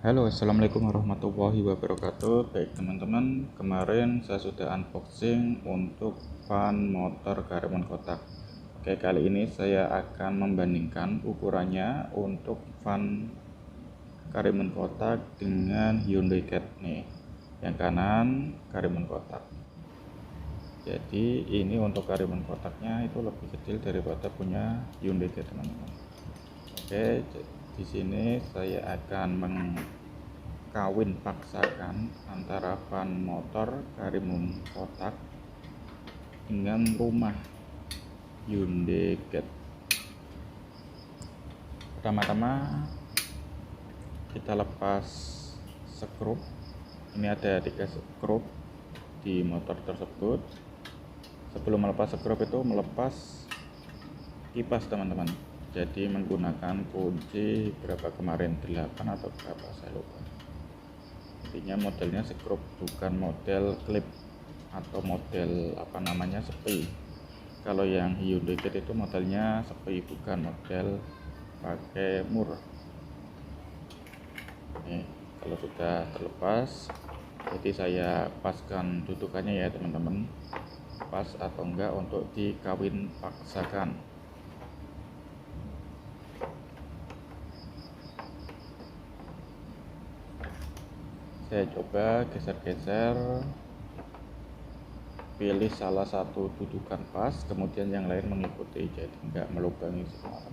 Halo, assalamualaikum warahmatullahi wabarakatuh. Baik teman-teman, kemarin saya sudah unboxing untuk fan motor Karimun kotak. Oke, kali ini saya akan membandingkan ukurannya untuk fan Karimun kotak dengan Hyundai Cat nih. Yang kanan Karimun kotak. Jadi ini untuk Karimun kotaknya itu lebih kecil daripada punya Hyundai Cat teman-teman. Oke, di sini saya akan kawin paksakan antara van motor Karimun kotak dengan rumah Hyundai Cat. Pertama-tama kita lepas skrup. Ini ada 3 skrup di motor tersebut. Sebelum melepas skrup itu melepas kipas teman-teman. Jadi menggunakan kunci berapa kemarin, 8 atau berapa saya lupa. Intinya modelnya skrup, bukan model clip atau model sepi. Kalau yang Hyundai Cat itu modelnya sepi, bukan model pakai mur. Nih, kalau sudah terlepas, jadi saya paskan dudukannya ya teman-teman, pas atau enggak untuk dikawin paksakan. Saya coba geser-geser, pilih salah satu dudukan pas, kemudian yang lain mengikuti, jadi enggak melubangi semua.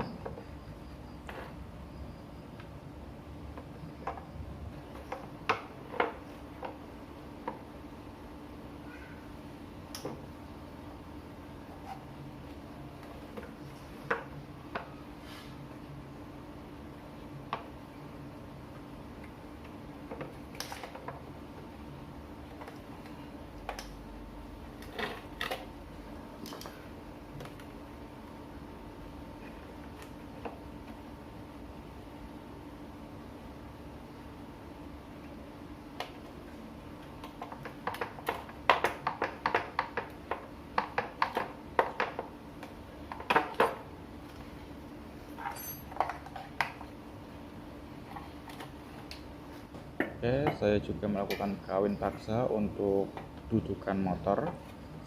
Oke, saya juga melakukan kawin paksa untuk dudukan motor.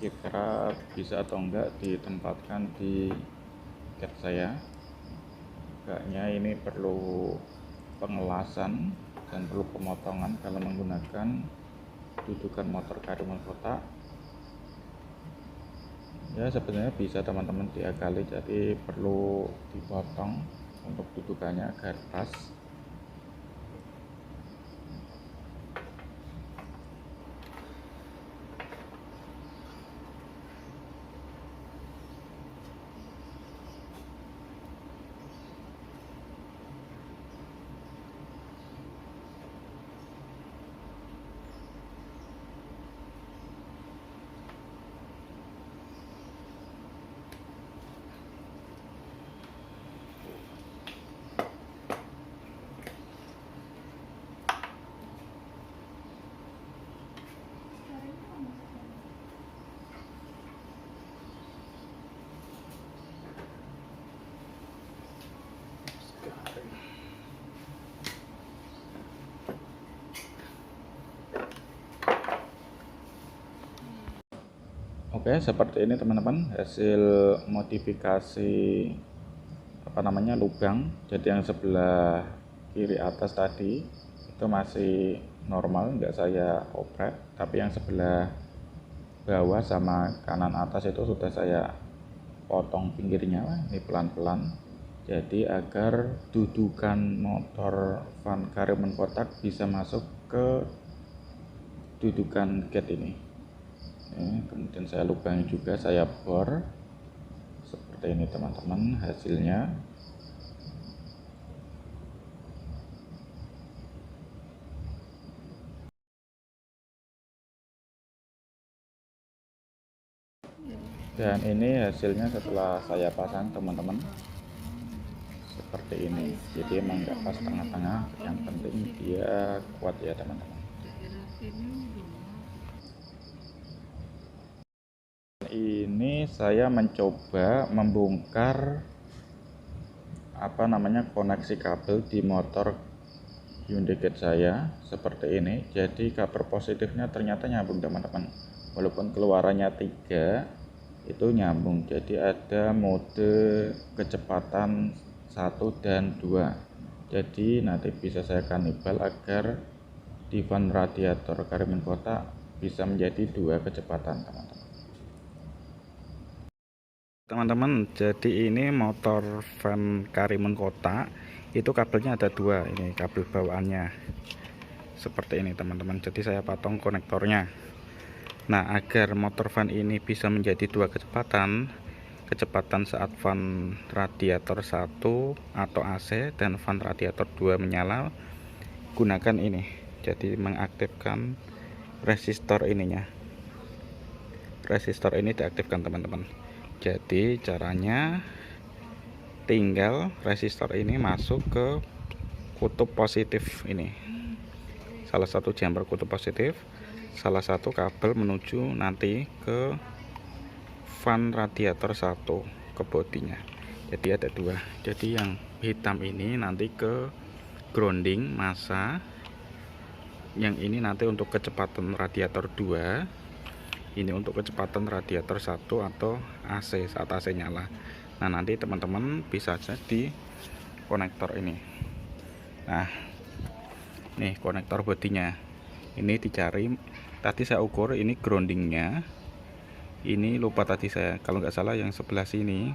Kira-kira bisa atau enggak ditempatkan di cat saya. Kayaknya ini perlu pengelasan dan perlu pemotongan kalau menggunakan dudukan motor Karimun kotak. Ya sebenarnya bisa teman-teman diakali, jadi perlu dipotong untuk dudukannya agar pas. Oke, seperti ini teman-teman hasil modifikasi lubang. Jadi yang sebelah kiri atas tadi itu masih normal, nggak saya oprek, tapi yang sebelah bawah sama kanan atas itu sudah saya potong pinggirnya ini pelan-pelan, jadi agar dudukan motor van Karimun kotak bisa masuk ke dudukan cat ini. Kemudian saya lubangi juga, saya bor seperti ini teman-teman hasilnya. Dan ini hasilnya setelah saya pasang teman-teman, seperti ini. Jadi emang nggak pas tengah-tengah, yang penting dia kuat ya teman-teman. Ini saya mencoba membongkar koneksi kabel di motor Hyundai Getz saya seperti ini. Jadi cover positifnya ternyata nyambung teman-teman, walaupun keluarannya 3 itu nyambung. Jadi ada mode kecepatan 1 dan 2. Jadi nanti bisa saya kanibal agar di fan radiator Karimun Kota bisa menjadi 2 kecepatan teman-teman. Jadi ini motor van Karimun Kota itu kabelnya ada 2, ini kabel bawaannya seperti ini teman-teman. Jadi saya potong konektornya. Nah, agar motor van ini bisa menjadi 2 kecepatan saat fan radiator 1 atau AC dan fan radiator 2 menyala, gunakan ini. Jadi mengaktifkan resistor ininya. Resistor ini diaktifkan teman-teman. Jadi caranya tinggal resistor ini masuk ke kutub positif ini, salah satu jumper kutub positif, salah satu kabel menuju nanti ke fan radiator 1 ke bodinya. Jadi ada 2. Jadi yang hitam ini nanti ke grounding massa, yang ini nanti untuk kecepatan radiator 2, ini untuk kecepatan radiator 1 atau AC saat AC nyala. Nah, nanti teman-teman bisa aja di konektor ini. Nah, nih konektor bodinya ini dicari. Tadi saya ukur ini groundingnya, ini lupa tadi saya, kalau nggak salah yang sebelah sini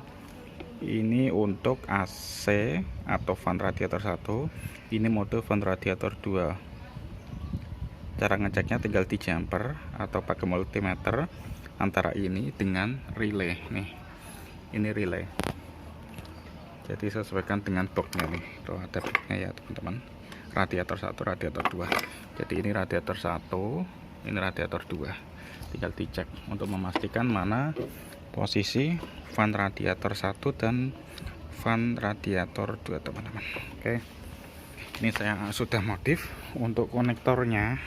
ini untuk AC atau fan radiator 1, ini mode fan radiator 2. Cara ngeceknya tinggal di jumper atau pakai multimeter antara ini dengan relay. Nih, ini relay. Jadi sesuaikan dengan boxnya nih, tuh ada boxnya ya teman-teman. Radiator 1, radiator 2. Jadi ini radiator 1, ini radiator 2. Tinggal dicek untuk memastikan mana posisi fan radiator 1 dan fan radiator 2 teman-teman. Oke, ini saya sudah modif untuk konektornya.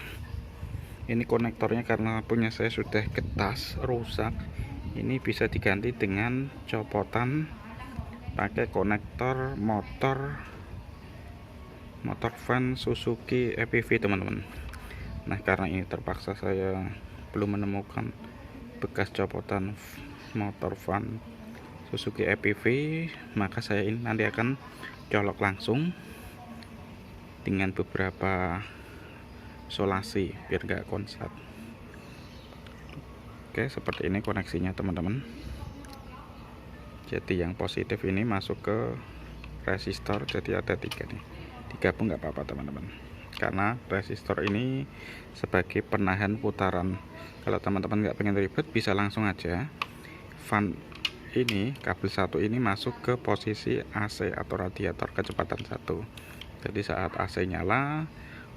Ini konektornya karena punya saya sudah getas rusak, ini bisa diganti dengan copotan pakai konektor motor van Suzuki EPV teman-teman. Nah, karena ini terpaksa saya belum menemukan bekas copotan motor van Suzuki EPV, maka saya ini nanti akan colok langsung dengan beberapa solasi biar gak konslet. Oke, seperti ini koneksinya teman-teman. Jadi yang positif ini masuk ke resistor, jadi ada 3 nih, digabung nggak apa-apa teman-teman, karena resistor ini sebagai penahan putaran. Kalau teman-teman nggak pengen ribet, bisa langsung aja fan ini, kabel 1 ini masuk ke posisi AC atau radiator kecepatan 1. Jadi saat AC nyala,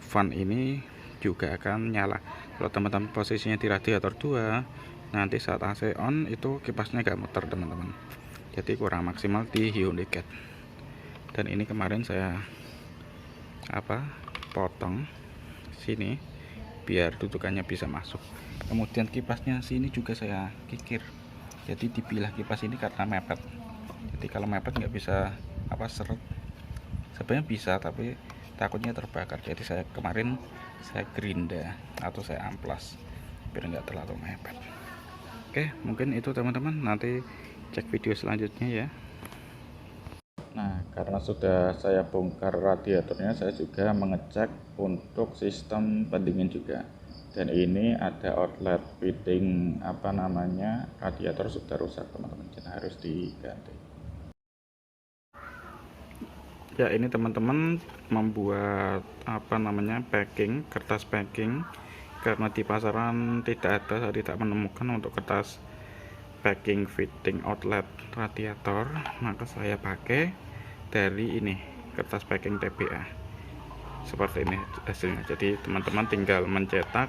fan ini juga akan nyala. Kalau teman-teman posisinya di radiator 2, nanti saat AC on itu kipasnya gak muter teman-teman. Jadi kurang maksimal di Hyundai Getz. Dan ini kemarin saya potong sini biar dudukannya bisa masuk. Kemudian kipasnya sini juga saya kikir. Jadi dipilah kipas ini karena mepet. Jadi kalau mepet nggak bisa seret. Sebenarnya bisa, tapi takutnya terbakar. Jadi saya kemarin gerinda atau saya amplas biar nggak terlalu mepet. Oke, mungkin itu teman-teman, nanti cek video selanjutnya ya. Nah, karena sudah saya bongkar radiatornya, saya juga mengecek untuk sistem pendingin juga. Dan ini ada outlet fitting radiator sudah rusak teman-teman, jadi harus diganti. Ya, ini teman-teman membuat packing, kertas packing, karena di pasaran tidak ada, saya tidak menemukan untuk kertas packing fitting outlet radiator, maka saya pakai dari ini, kertas packing TBA. Seperti ini hasilnya. Jadi teman-teman tinggal mencetak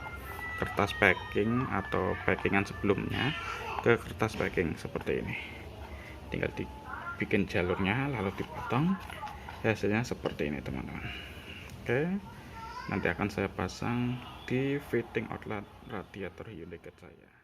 kertas packing atau packingan sebelumnya ke kertas packing seperti ini. Tinggal dibikin jalurnya lalu dipotong. Hasilnya seperti ini teman-teman. Oke, nanti akan saya pasang di fitting outlet radiator Hyundai Getz saya.